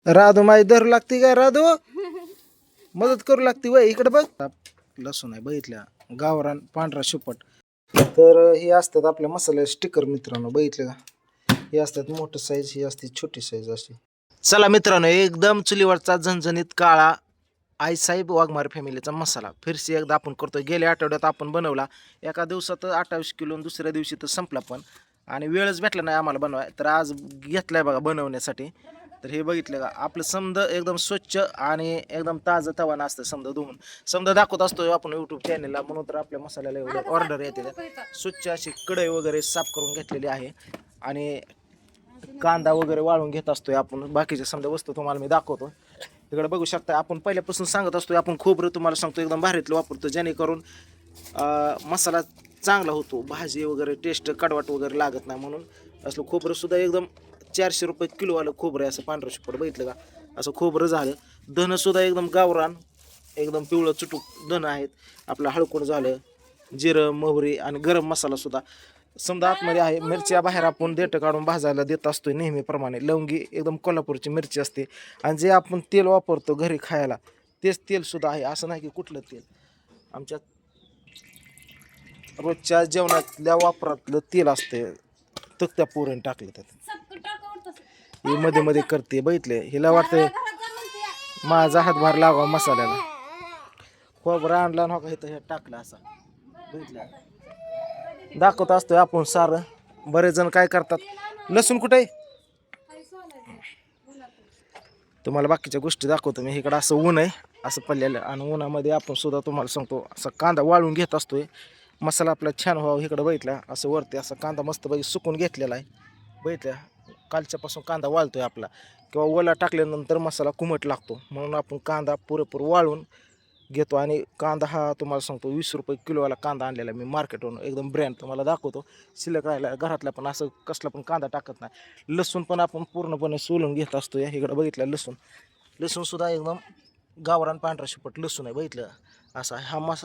राधू माई धरू लागते काय राधू मदत करू लागते वय इकडे बघ लसूण आहे बघितल्या गावरान पांढरा शुपट तर हे असतात आपल्या मसाले स्टिकर मित्रांनो बघितले का हे असतात मोठी साईज ही असते छोटी साईज अशी चला मित्रांनो एकदम चुलीवरचा झणझणीत काळा आईसाहेब वाघमारे फॅमिलीचा मसाला फिरशी एकदा आपण करतोय गेल्या आठवड्यात आपण बनवला एका दिवसात 28 किलो आणि दुसऱ्या दिवशी तर संपला पण आणि वेळच भेटला नाही आम्हाला बनवाय तर आज घेतलाय बघा बनवण्यासाठी तर हे बघितलं का आपलं समजा एकदम स्वच्छ आणि एकदम ताजं तवानं असतं समजा धुवून समजा दाखवत असतो आपण यूट्यूब चॅनलला म्हणून तर आपल्या मसाल्याला एवढे ऑर्डर येते स्वच्छ अशी कढई वगैरे साफ करून घेतलेली आहे आणि कांदा वगैरे वाळून घेत असतोय आपण बाकीच्या समजा वस्तू तुम्हाला मी दाखवतो तिकडे बघू शकता आपण पहिल्यापासून सांगत असतोय आपण खोबरं तुम्हाला सांगतो एकदम भारीतलं वापरतो जेणेकरून मसाला चांगला होतो भाजी वगैरे टेस्ट कडवट वगैरे लागत नाही म्हणून असलं खोबरं सुद्धा एकदम 400 रुपये किलो आलं खोबरं आहे असं पांढरं शुपट बघितलं का असं खोबरं झालं धनं सुद्धा एकदम गावरान एकदम पिवळं चुटूक धनं आहेत आपलं हळकुंड झालं जिरं मोहरी आणि गरम मसाला सुद्धा समजा आतमध्ये आहे मिरच्या बाहेर आपण देठं काढून भाजायला देत असतोय नेहमीप्रमाणे लवंगी एकदम कोल्हापूरची मिरची असते आणि जे आपण तेल वापरतो घरी खायला तेच तेल सुद्धा आहे असं नाही की कुठलं तेल आमच्या रोजच्या जेवणातल्या वापरातलं तेल असते तक्त्या पुरण टाकलं त्यात हे मध्ये मध्ये करते बघितले हिला वाटतंय माझा हातभार लावा मसाल्याला खोबरं आणला नका इथं हे टाकलं असा बघितलं दाखवत असतोय आपण सारं बरेच जण काय करतात लसूण कुठे तुम्हाला बाकीच्या गोष्टी दाखवतो मी इकडं असं ऊन आहे असं पडलेलं आणि उन्हामध्ये आपण सुद्धा तुम्हाला सांगतो असं कांदा वाळून घेत असतोय मसाला आपला छान व्हावा इकडं बघितला असं वरती असं कांदा मस्तपैकी सुकून घेतलेला आहे बघितल्या कालच्यापासून कांदा वाळतोय आपला किंवा ओला टाकल्यानंतर मसाला कुमट लागतो म्हणून आपण कांदा पुरेपूर वाळून घेतो आणि कांदा हा तुम्हाला सांगतो 20 रुपये किलोवाला कांदा आणलेला मी मार्केटवरून एकदम ब्रँड तुम्हाला दाखवतो शिल्लक राहिला घरातला पण असं कसला पण कांदा टाकत नाही लसूण पण आपण पूर्णपणे सोलून घेत असतो या इकडं बघितलं लसूण सुद्धा एकदम गावरान पांढरा शुपट लसूण आहे बघितलं असा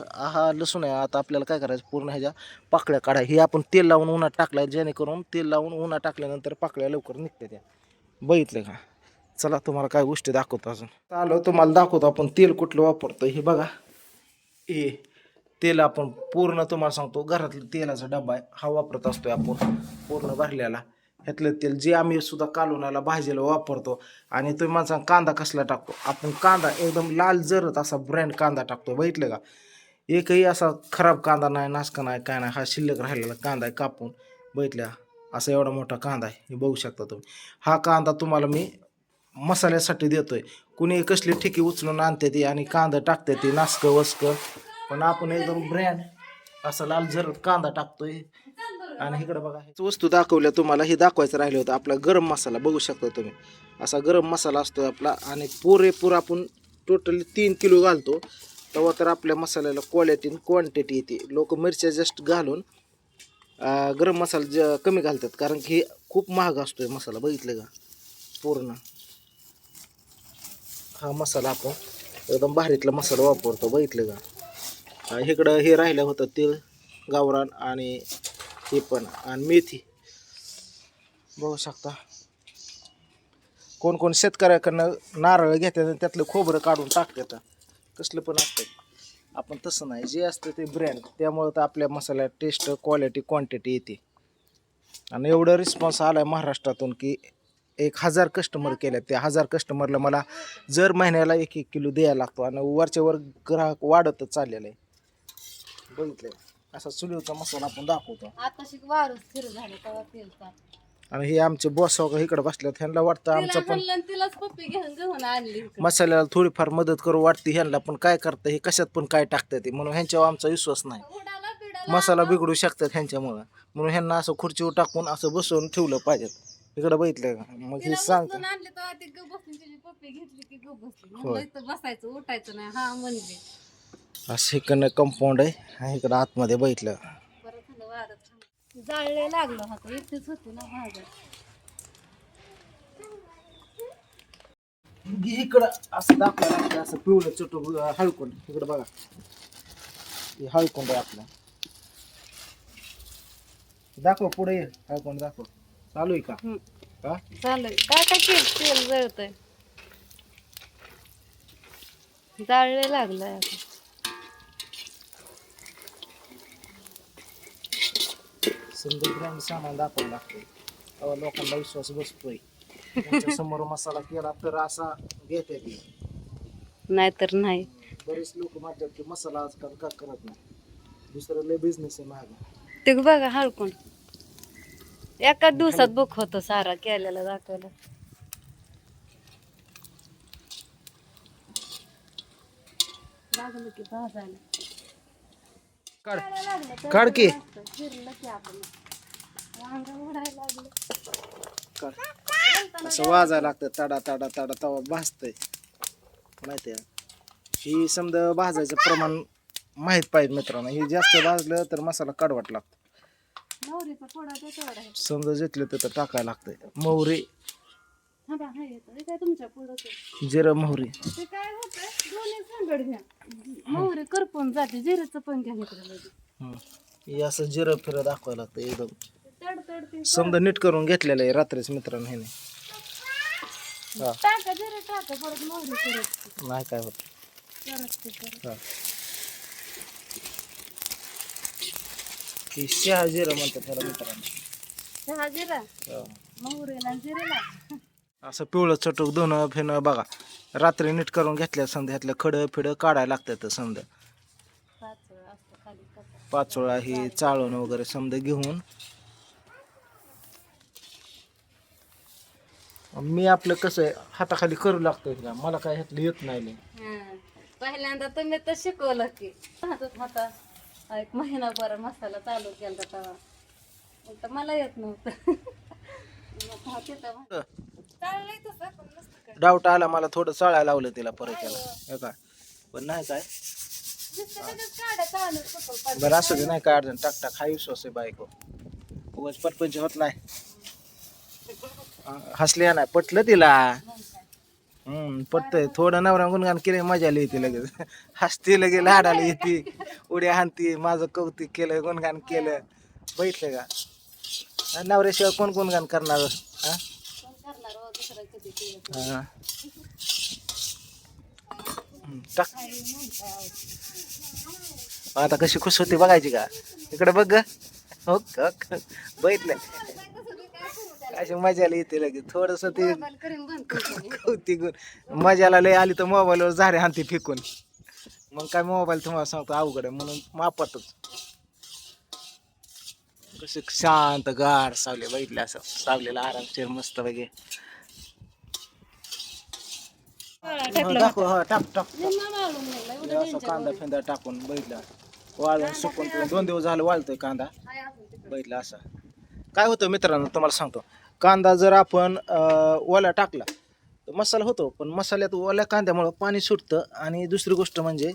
हा लसूण आहे आता आपल्याला काय करायचं पूर्ण ह्याच्या पाकळ्या काढाय हे आपण तेल लावून उन्हात टाकलाय जेणेकरून तेल लावून उन्हात टाकल्यानंतर पाकळ्या लवकर निघते त्या बघितलं का चला तुम्हाला काय गोष्टी दाखवतो अजून आलो तुम्हाला दाखवतो आपण तेल कुठलं वापरतो हे बघा हे तेल आपण पूर्ण तुम्हाला सांगतो घरातलं तेलाचा डबा आहे हा वापरत असतोय आपण पूर्ण भरलेला ह्यातलं तेल जे आम्ही सुद्धा कालवणाला भाजीला वापरतो आणि तुम्ही माझा कांदा कसला टाकतो आपण कांदा एकदम लाल जरत असा ब्रँड कांदा टाकतो बघितलं का एकही असा खराब कांदा नाही नासका नाही काय नाही हा शिल्लक राहिलेला कांदा आहे कापून बघितल्या असा एवढा मोठा कांदा आहे हे बघू शकता तुम्ही हा कांदा तुम्हाला मी मसाल्यासाठी देतोय कुणी कसली ठिकी उचलून आणते ती आणि कांदा टाकते ती नासकं वसकं पण आपण एकदम ब्रँड असा लाल जर कांदा टाकतोय आणि इकडे बघा वस्तू दाखवल्या तुम्हाला हे दाखवायचं राहिलं होतं आपला गरम मसाला बघू शकता तुम्ही असा गरम मसाला असतो आपला आणि पुरेपूर आपण टोटली 3 किलो घालतो तेव्हा तर आपल्या मसाल्याला क्वालिटी क्वांटिटी येते लोक मिरच्या जस्ट घालून गरम मसाला कमी घालतात कारण की खूप महाग असतोय मसाला बघितलं का पूर्ण हा मसाला आपण एकदम भारीतला मसाला वापरतो बघितलं का इकडं हे राहिलं होतं तेल गावरान आणि हे पण आणि मेथी बघू शकता कोण कोण शेतकऱ्याकडनं नारळ घेतात त्यातलं खोबरं काढून टाकतात कसलं पण असतं आपण तसं नाही जे असतं ते ब्रँड त्यामुळं तर आपल्या मसाल्यात टेस्ट क्वालिटी क्वांटिटी येते आणि एवढं रिस्पॉन्स आला आहे महाराष्ट्रातून की 1000 कस्टमर केले त्या 1000 कस्टमरला मला जर महिन्याला 1-1 किलो द्यायला लागतो आणि वरच्या वर ग्राहक वाढतच चाललेलं आहे बघितलं असा चुलीवरचा मसाला आपण दाखवतो आणि हे आमचे बॉस इकडे बसल्यात ह्यांना वाटतं आमचं पण मसाल्याला थोडीफार मदत करू वाटते ह्यांना पण काय करतं हे कशात पण काय टाकतं ते म्हणून ह्यांच्यावर आमचा विश्वास नाही मसाला बिघडू शकतात ह्यांच्यामुळं म्हणून ह्यांना असं खुर्चीवर टाकून असं बसवून ठेवलं पाहिजे इकडे बघितलं का मग हे सांगतं असं इकडनं कंपाऊंड आहे इकडं आतमध्ये बघितलं जाळले लागलं होतं एकटीच होती ना भाज्या इकडं असं दाखवलं असं पिवळं चुटू हळकुंड इकडं बघा हे हळकुंड आहे आपलं दाखव पुढे ये हळकुंड दाखव चालू आहे का चालू काय काय तेल जळतंय जाळले लागलाय आता. समजा ब्रँड सामान दाखवावं लागतं तेव्हा लोकांना विश्वास बसतोय. त्यांच्या समोर मसाला केला तर असा घेते ती. नाहीतर नाही. बरेच लोक म्हणतात की मसाला आजकाल का करत नाही. दुसरं लय बिझनेस आहे महाग. ते बघा हळकून एका दिवसात बुक होतो सारा केलेला दाखवला. लागलं की भाजायला. काढ लागलं तर काढ की. फिरलं की आपण वांग उडायला लागलं. काढ. असं वाजायला लागतं तडा तडा तडा तवा भाजतंय माहिती आहे. ही समजा भाजायचं प्रमाण माहीत पाहिजे मित्रांनो. ही जास्त भाजलं तर मसाला कडवट लागतो. नवरीचा फोडा तो तेवढा आहे. समजा जिथलं तिथं टाकायला लागतंय. मोहरी थांबा हाय येतं. हे काय तुमच्या पुढं ते. जिरं मोहरी ते काय होतं दोन्ही सांगड घ्या. मोहरी करपून जाते जिऱ्याचं पण घ्या इकडे. हे असं जिरं फिरं दाखवायला लागतं एकदम. तडतड ते समजा नीट करून घेतलेलं आहे रात्रीच मित्रांनो ह्याने. टाका जिरे टाका परत मोहरी करत नाही काय होत. करत ते करत. हा. हे शहा जिरं म्हणतात त्याला मित्रांनो. चहा जिरा हा. मोहरीला जिरेला. असं पिवळं चटूक धुणं फिणं बघा रात्री नीट करून घेतल्या समजा ह्यातलं खडं फिडं काढायला लागतं समजा. पाचोळा असतं खाली कसा. पाचोळा ही चाळून वगैरे समजा घेऊन मी आपलं कसं आहे हाताखाली करू लागतोय का मला काय ह्यातलं येत नाही लय. हा. पहिल्यांदा तुम्ही तर शिकवलं की हातात हाता एक महिनाभर मसाला चालू केला तेव्हा मग तर मला येत नव्हतं. मग हा तिथं चाललंय तसं पण नसतं काय. डाऊट आला मला थोडं चाळायला लावलं तिला परत त्याला हे काय पण नाही काय नुसतं त्याच्यात काढा चालू पटल बरं असू दे नाही काय अडचण टाक टाक हा विश्वास आहे बायको उगाच पटपंच होत नाही. हसले नाही पटलं तिला. पटतंय थोडं नवरा गुणगान केले मजा येते लगेच. हसती लगे लाडाला येते उड्या हाणती माझं कौतुक केलं गुणगान केलं बैठलं का नवऱ्याशिवाय कोण गुणगान करणार हा कोण करणार हो दुसरं कधी केलं. हा. टाक काय म्हणताय. आता कशी खुश होती बघायची का इकडे बघ ग. हो बैठलं अशी मजाला येते लगेच थोडस ते मोबाईल करीन बंद करतो. कौतिक मजाला लय आली तर मोबाईलवर झारे हाणती फेकून मग काय मोबाईल तुम्हाला सांगतो अवघड आहे म्हणून मापातच. कसे शांत गार सावले बैठले असं सावलेला आरामशीर मस्त वगैरे. दाखव हा टाक टाक निम्मा वाळून गेला, एवढं असं कांदा फिंदा टाकून बैठला वाळून सुकून 2 दिवस झालं वाळतोय कांदा हाय अजून तिकडं. बैठला असा. काय होतं मित्रांनो तुम्हाला सांगतो कांदा जर आपण ओला टाकला तर मसाला होतो पण मसाल्यात ओल्या कांद्यामुळं पाणी सुटतं आणि दुसरी गोष्ट म्हणजे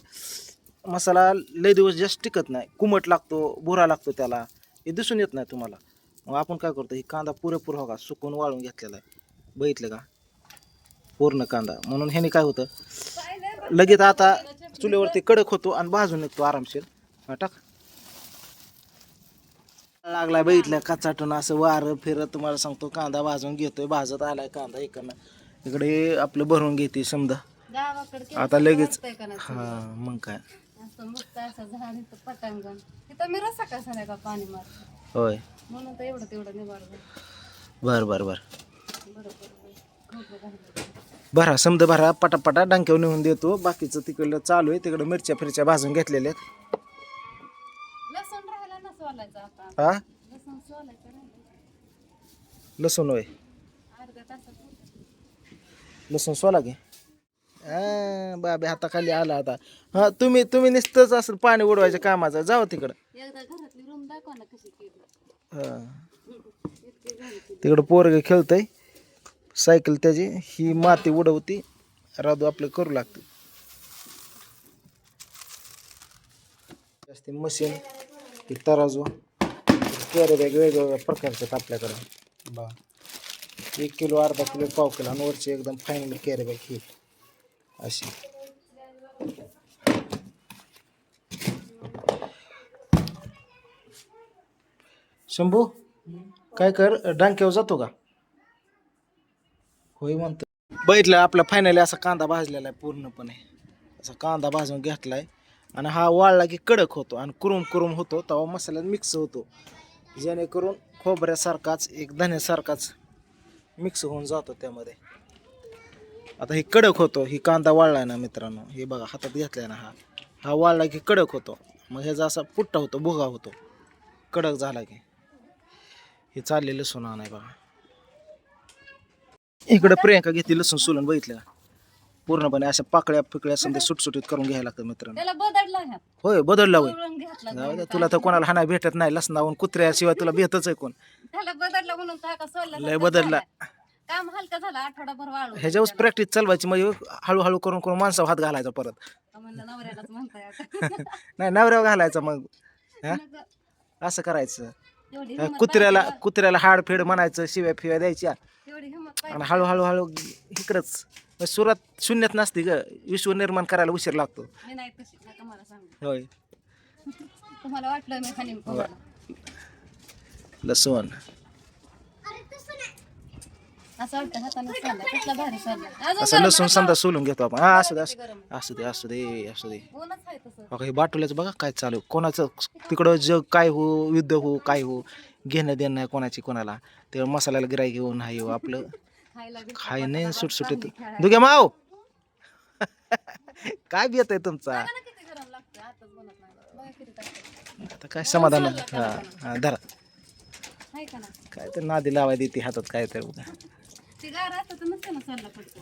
मसाला लय दिवस जास्त टिकत नाही कुमट लागतो बुरा लागतो त्याला हे दिसून येत नाही तुम्हाला. मग आपण काय करतो ही कांदा पुरेपूर हो का सुकून वाळून घेतलेला आहे बघितलं का पूर्ण कांदा म्हणून ह्याने काय होतं लगेच आता चुलीवरती कडक होतो आणि भाजून निघतो आरामशीर. हा टाक लागलाय बघितलं कचाटून असं वारं फिरत तुम्हाला सांगतो कांदा भाजून घेतोय भाजत आलाय कांदा इकडे आपलं भरून घेते समजा गावाकडे केलं आता तर लगेच वाटतंय का नाही हा मग काय असं मस्त असं झाड इथं पटांगण तिथं मी रसा कसा नाही का पाणी मारतो होय म्हणून तर एवढं तेवढं निवारलं. बर बर बर बरोबर भरा समजा भरा पटापटा डांक्यावर नेऊन देतो बाकीचं तिकडलं चालू आहे तिकडं मिरच्या फिरच्या भाजून घेतलेल्या आहेत. लसूण राहायला ना सोलायचं आता. हा लसूण सोलायचं राहिलं लसूण होय अर्ध्या तासात. लसूण सोला की बाबे हाताखाली आला आता. हा तुम्ही नुसतंच असं पाणी उडवायच्या कामाचं जाऊ तिकडं. एकदा घरातली रूम दाखवा ना कशी केली. हा इतकी झाली ती. तिकडं पोरग खेळतय सायकल त्याची ही माती उडवती राधू आपलं करू लागते. जास्ती मशीन ही तराजू कॅरी बॅग वेगवेगळ्या प्रकारचे आहेत आपल्याकडं बा 1 किलो अर्धा किलो पाव किलो आणि वरची एकदम फायनल कॅरी बॅग ही अशी. शंभू काय कर डांक्यावर जातो का होय म्हणतो. बघितलं आपला फायनली असा कांदा भाजलेला आहे पूर्णपणे असा कांदा भाजून घेतलाय आणि हा वाळला की कडक होतो आणि कुरुम कुरुम होतो तेव्हा मसाल्यात मिक्स होतो, जेणेकरून खोबऱ्यासारखाच एक धन्यासारखाच मिक्स होऊन जातो त्यामध्ये. आता हे कडक होतो, ही कांदा वाळलाय ना मित्रांनो, हे बघा हातात घेतलाय ना, हा वाळला की कडक होतो. मग ह्याचा असा पुट्टा होतो, भुगा होतो कडक झाला की. हे चालले लसूण आणाय बघा. इकडे प्रियंका घेतली लसूण सोलून, बघितलं का? पूर्णपणे अशा पाकळ्या पिकळ्या समजा सुटसुटीत करून घ्यायला लागतं मित्रांनो. त्याला बदलला ह्या होय बदलला होय. वळून घेतला जाऊ दे, तुला तर कोणाला हाना भेटत नाही लसणावून, कुत्र्याशिवाय तुला भेटच आहे कोण. त्याला बदलला म्हणून टाका सोडला लय बदलला. काम हलका झाला आठवडाभर वाळू ह्याच्यावर प्रॅक्टिस चालवायची, मग हळूहळू करून करून माणसावर हात घालायचा परत. म्हणलं नवऱ्यालाच म्हणताय आता. नाही नवऱ्यावर घालायचा मग. हा? मग असं करायचं. एवढी हिंमत कुत्र्याला हाड फेड म्हणायचं, शिव्या फिव्या द्यायच्या एवढी हिंमत आणि हळूहळू इकडंच. मग सुरात शून्यात नसते ग, विश्व निर्माण करायला उशीर लागतो. मी नाही तशी नका मला सांगू. होय. तुम्हाला वाटलं मी खालीन तुम्हाला. लसूण असं वाटतं हाताने चालला कसला भारी चालला. अजून असं गरम लसूण आहे. समजा सोलून घेतो आपण. हा असू दे किती गरम आहे. असू दे असू दे असू दे. ऊनच आहे तसं. बघा हे बाटुल्याचं बघा काय चालू, कोणाचं तिकडं जग काय हो, युद्ध हो, काय हो, घेणं देणं नाही कोणाची कोणाला. ते मसाल्याला गिराई घेऊन नाही हो, आपलं खायला भेटतं. खाय नाही सुटसुटीत. चांगली खेळायला. दुगे माव काय बेत आहे तुमचा. बघा ना किती गरम लागतं आताच बनत नाही. बघा किती टाकतं. आता काय समाधान. हा धरा आहे का ना काय तर नादी लावाय देते हातात काय तर बघा. ती गार असतं तर नसतं ना चालला पडतो.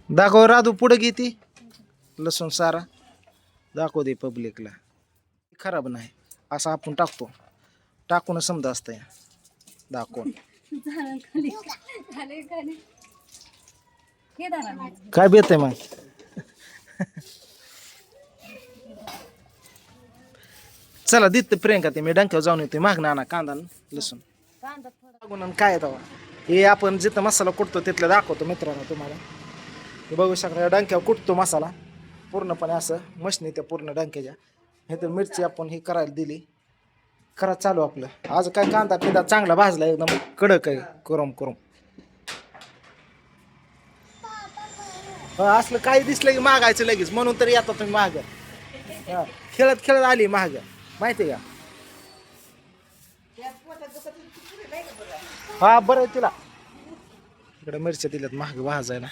दाखव राधू पुढे घेते लसूण सारा, दाखव दे पब्लिकला. खराब नाही असं आपण टाकून समजा असतं या दाखवून. झालं खाली खाली खाली हे दारा काय बेत आहे मग. चला देत प्रियंका ते मी डंक्यावर जाऊन येते, माग ना कांदा न लसूण कांदा थोडा टाकून आणि काय तेव्हा हे आपण जिथं मसाला कुटतो तिथलं दाखवतो मित्रांनो तुम्हाला. हे बघू शकता डंक्यावर कुटतो मसाला पूर्णपणे असं मशनी त्या पूर्ण डंक्याच्या. हे तर मिरची आपण ही करायला दिली, करा चालू आपलं. आज काय कांदा पिंदा चांगला भाजला एकदम कडक आहे करून करून. असलं काही दिसलं की मागायचं लगेच, म्हणून तर येता तुम्ही महाग. खेळत खेळत आली महाग, माहिती का. हा बरं आहे तिला. इकडे मिरच्या दिल्यात महाग भाजायला.